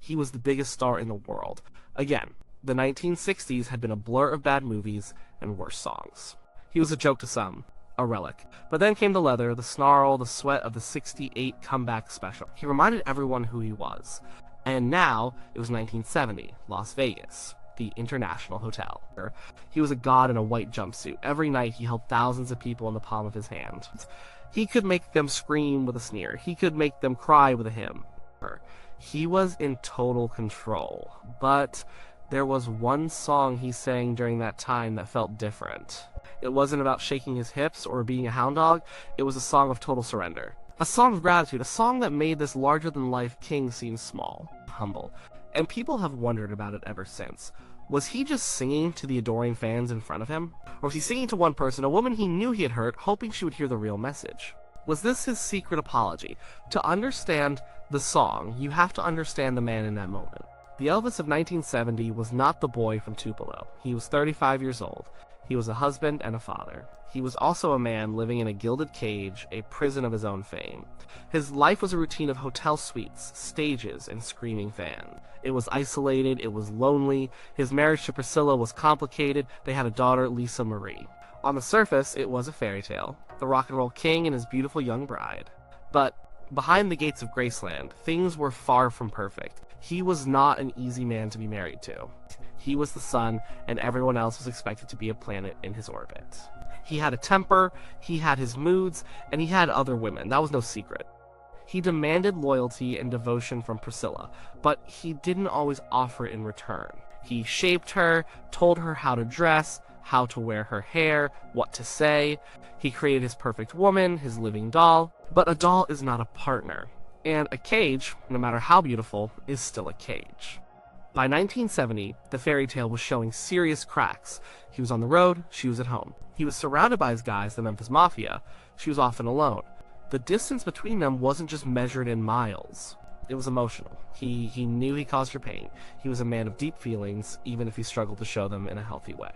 He was the biggest star in the world. Again, the 1960s had been a blur of bad movies and worse songs. He was a joke to some, a relic. But then came the leather, the snarl, the sweat of the '68 comeback special. He reminded everyone who he was. And now, it was 1970, Las Vegas, the International Hotel. He was a god in a white jumpsuit. Every night he held thousands of people in the palm of his hand. He could make them scream with a sneer. He could make them cry with a hymn. He was in total control. But there was one song he sang during that time that felt different. It wasn't about shaking his hips or being a hound dog. It was a song of total surrender. A song of gratitude, a song that made this larger-than-life king seem small, humble. And people have wondered about it ever since. Was he just singing to the adoring fans in front of him? Or was he singing to one person, a woman he knew he had hurt, hoping she would hear the real message? Was this his secret apology? To understand the song, you have to understand the man in that moment. The Elvis of 1970 was not the boy from Tupelo. He was 35 years old. He was a husband and a father. He was also a man living in a gilded cage, a prison of his own fame. His life was a routine of hotel suites, stages, and screaming fans. It was isolated, it was lonely. His marriage to Priscilla was complicated. They had a daughter, Lisa Marie. On the surface, it was a fairy tale. The rock and roll king and his beautiful young bride. But behind the gates of Graceland, things were far from perfect. He was not an easy man to be married to. He was the sun, and everyone else was expected to be a planet in his orbit. He had a temper, he had his moods, and he had other women. That was no secret. He demanded loyalty and devotion from Priscilla, but he didn't always offer it in return. He shaped her, told her how to dress, how to wear her hair, what to say. He created his perfect woman, his living doll. But a doll is not a partner. And a cage, no matter how beautiful, is still a cage. By 1970, the fairy tale was showing serious cracks. He was on the road, she was at home. He was surrounded by his guys, the Memphis Mafia. She was often alone. The distance between them wasn't just measured in miles. It was emotional. He knew he caused her pain. He was a man of deep feelings, even if he struggled to show them in a healthy way.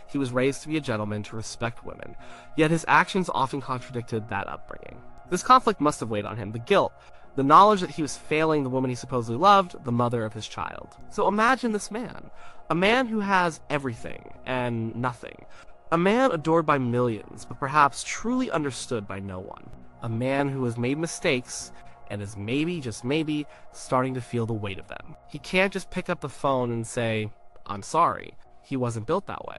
He was raised to be a gentleman, to respect women, yet his actions often contradicted that upbringing. This conflict must have weighed on him, the guilt, the knowledge that he was failing the woman he supposedly loved, the mother of his child. So imagine this man, a man who has everything and nothing, a man adored by millions, but perhaps truly understood by no one, a man who has made mistakes and is maybe, just maybe, starting to feel the weight of them. He can't just pick up the phone and say, "I'm sorry." He wasn't built that way.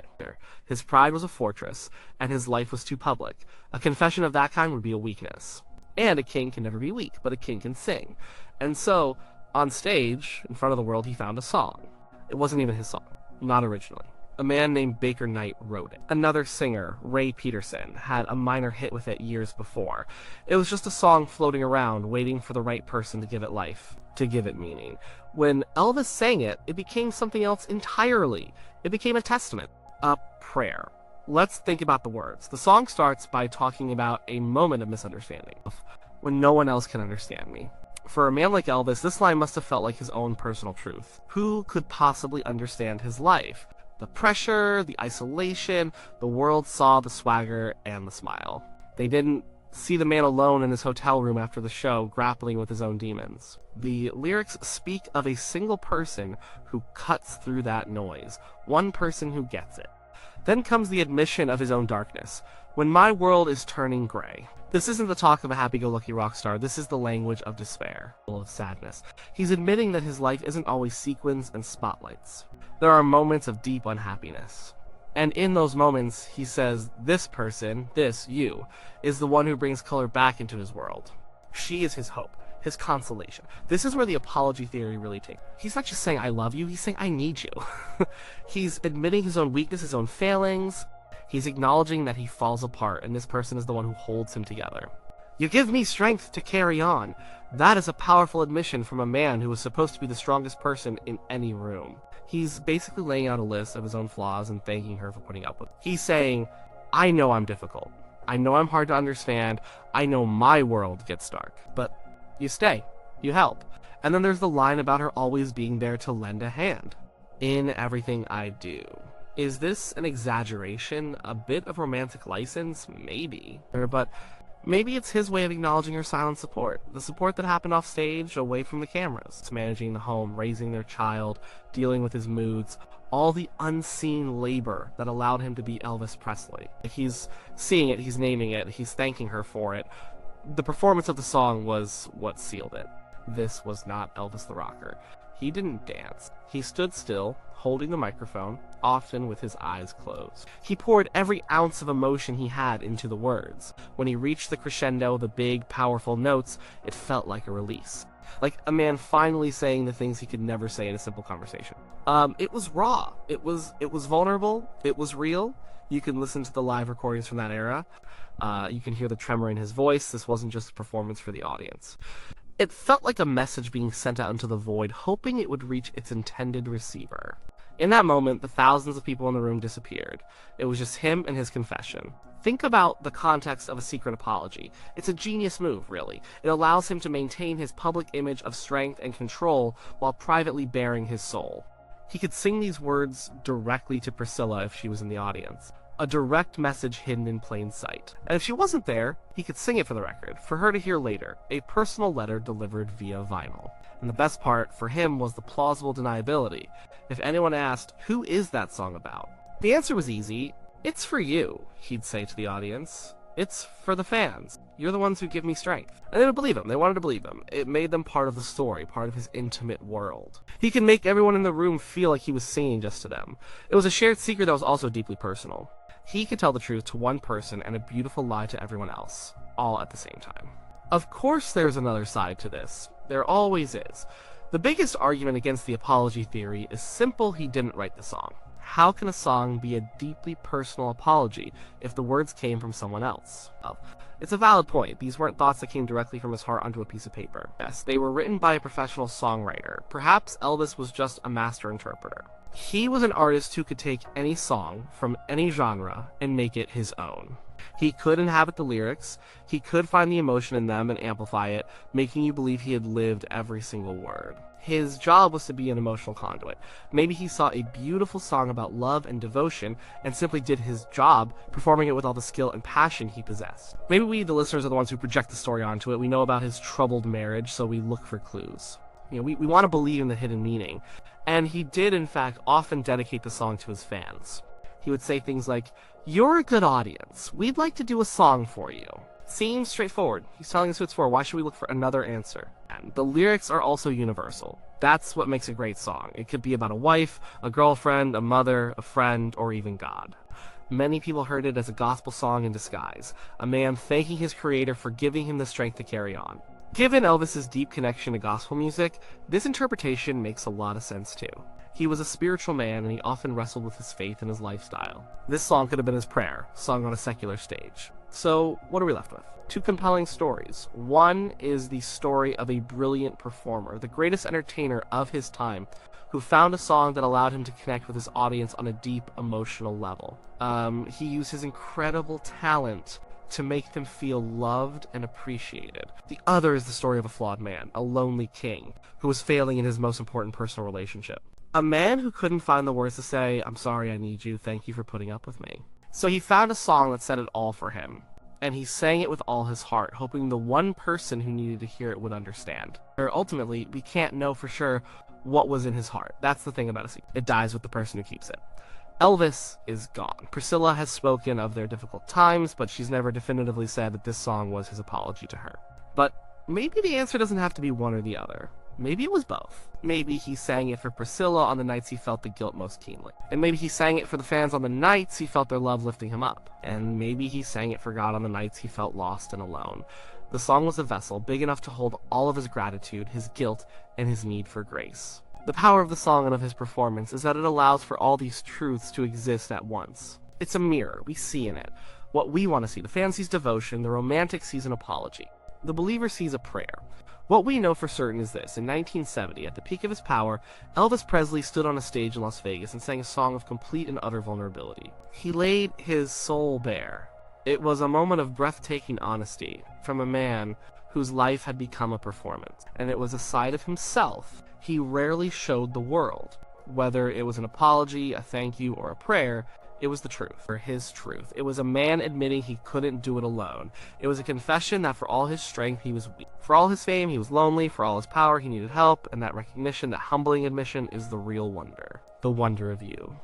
His pride was a fortress, and his life was too public. A confession of that kind would be a weakness. And a king can never be weak, but a king can sing. And so, on stage, in front of the world, he found a song. It wasn't even his song, not originally. A man named Baker Knight wrote it. Another singer, Ray Peterson, had a minor hit with it years before. It was just a song floating around, waiting for the right person to give it life, to give it meaning. When Elvis sang it, it became something else entirely. It became a testament, a prayer. Let's think about the words. The song starts by talking about a moment of misunderstanding, when no one else can understand me. For a man like Elvis, this line must have felt like his own personal truth. Who could possibly understand his life? The pressure, the isolation, the world saw the swagger and the smile. They didn't see the man alone in his hotel room after the show, grappling with his own demons. The lyrics speak of a single person who cuts through that noise, one person who gets it. Then comes the admission of his own darkness. When my world is turning gray. This isn't the talk of a happy-go-lucky rock star. This is the language of despair, full of sadness. He's admitting that his life isn't always sequins and spotlights. There are moments of deep unhappiness. And in those moments, he says, this person, this, you, is the one who brings color back into his world. She is his hope, his consolation. This is where the apology theory really takes. He's not just saying, I love you, he's saying, I need you. He's admitting his own weakness, his own failings. He's acknowledging that he falls apart, and this person is the one who holds him together. You give me strength to carry on. That is a powerful admission from a man who was supposed to be the strongest person in any room. He's basically laying out a list of his own flaws and thanking her for putting up with it. He's saying, I know I'm difficult. I know I'm hard to understand. I know my world gets dark. But you stay. You help. And then there's the line about her always being there to lend a hand. In everything I do. Is this an exaggeration? A bit of romantic license? Maybe. But Maybe it's his way of acknowledging her silent support, the support that happened off stage, away from the cameras. It's managing the home, raising their child, dealing with his moods, all the unseen labor that allowed him to be Elvis Presley. He's seeing it, he's naming it, he's thanking her for it. The performance of the song was what sealed it. This was not Elvis the Rocker. He didn't dance. He stood still, holding the microphone, often with his eyes closed. He poured every ounce of emotion he had into the words. When he reached the crescendo, the big, powerful notes, it felt like a release. Like a man finally saying the things he could never say in a simple conversation. It was raw. It was vulnerable. It was real. You can listen to the live recordings from that era. You can hear the tremor in his voice. This wasn't just a performance for the audience. It felt like a message being sent out into the void, hoping it would reach its intended receiver. In that moment, the thousands of people in the room disappeared. It was just him and his confession. Think about the context of a secret apology. It's a genius move, really. It allows him to maintain his public image of strength and control while privately baring his soul. He could sing these words directly to Priscilla if she was in the audience. A direct message hidden in plain sight. And if she wasn't there, he could sing it for the record, for her to hear later, a personal letter delivered via vinyl. And the best part, for him, was the plausible deniability. If anyone asked, who is that song about? The answer was easy. It's for you, he'd say to the audience. It's for the fans. You're the ones who give me strength. And they would believe him. They wanted to believe him. It made them part of the story, part of his intimate world. He could make everyone in the room feel like he was singing just to them. It was a shared secret that was also deeply personal. He could tell the truth to one person and a beautiful lie to everyone else, all at the same time. Of course there's another side to this. There always is. The biggest argument against the apology theory is simple: he didn't write the song. How can a song be a deeply personal apology if the words came from someone else? Well, it's a valid point. These weren't thoughts that came directly from his heart onto a piece of paper. Yes, they were written by a professional songwriter. Perhaps Elvis was just a master interpreter. He was an artist who could take any song from any genre and make it his own. He could inhabit the lyrics, he could find the emotion in them and amplify it, making you believe he had lived every single word. His job was to be an emotional conduit. Maybe he saw a beautiful song about love and devotion and simply did his job, performing it with all the skill and passion he possessed. Maybe we, the listeners, are the ones who project the story onto it. We know about his troubled marriage, so we look for clues. We want to believe in the hidden meaning. And he did, in fact, often dedicate the song to his fans. He would say things like, "You're a good audience. We'd like to do a song for you." Seems straightforward. He's telling us who it's for. Why should we look for another answer? And the lyrics are also universal. That's what makes a great song. It could be about a wife, a girlfriend, a mother, a friend, or even God. Many people heard it as a gospel song in disguise, a man thanking his creator for giving him the strength to carry on. Given Elvis's deep connection to gospel music, this interpretation makes a lot of sense too. He was a spiritual man, and he often wrestled with his faith and his lifestyle. This song could have been his prayer, sung on a secular stage. So, what are we left with? Two compelling stories. One is the story of a brilliant performer, the greatest entertainer of his time, who found a song that allowed him to connect with his audience on a deep emotional level. He used his incredible talent to make them feel loved and appreciated. The other is the story of a flawed man, a lonely king, who was failing in his most important personal relationship. A man who couldn't find the words to say, "I'm sorry, I need you, thank you for putting up with me." So he found a song that said it all for him, and he sang it with all his heart, hoping the one person who needed to hear it would understand. Or ultimately, we can't know for sure what was in his heart. That's the thing about a secret. It dies with the person who keeps it. Elvis is gone. Priscilla has spoken of their difficult times, but she's never definitively said that this song was his apology to her. But maybe the answer doesn't have to be one or the other. Maybe it was both. Maybe he sang it for Priscilla on the nights he felt the guilt most keenly. And maybe he sang it for the fans on the nights he felt their love lifting him up. And maybe he sang it for God on the nights he felt lost and alone. The song was a vessel big enough to hold all of his gratitude, his guilt, and his need for grace. The power of the song and of his performance is that it allows for all these truths to exist at once. It's a mirror. We see in it what we want to see. The fan sees devotion, the romantic sees an apology. The believer sees a prayer. What we know for certain is this: in 1970, at the peak of his power, Elvis Presley stood on a stage in Las Vegas and sang a song of complete and utter vulnerability. He laid his soul bare. It was a moment of breathtaking honesty from a man whose life had become a performance, and it was a side of himself he rarely showed the world. Whether it was an apology, a thank you, or a prayer, It was the truth, or his truth. It was a man admitting he couldn't do it alone. It was a confession that for all his strength, he was weak. For all his fame, he was lonely. For all his power, he needed help. And that recognition, that humbling admission, is the real wonder. The wonder of you.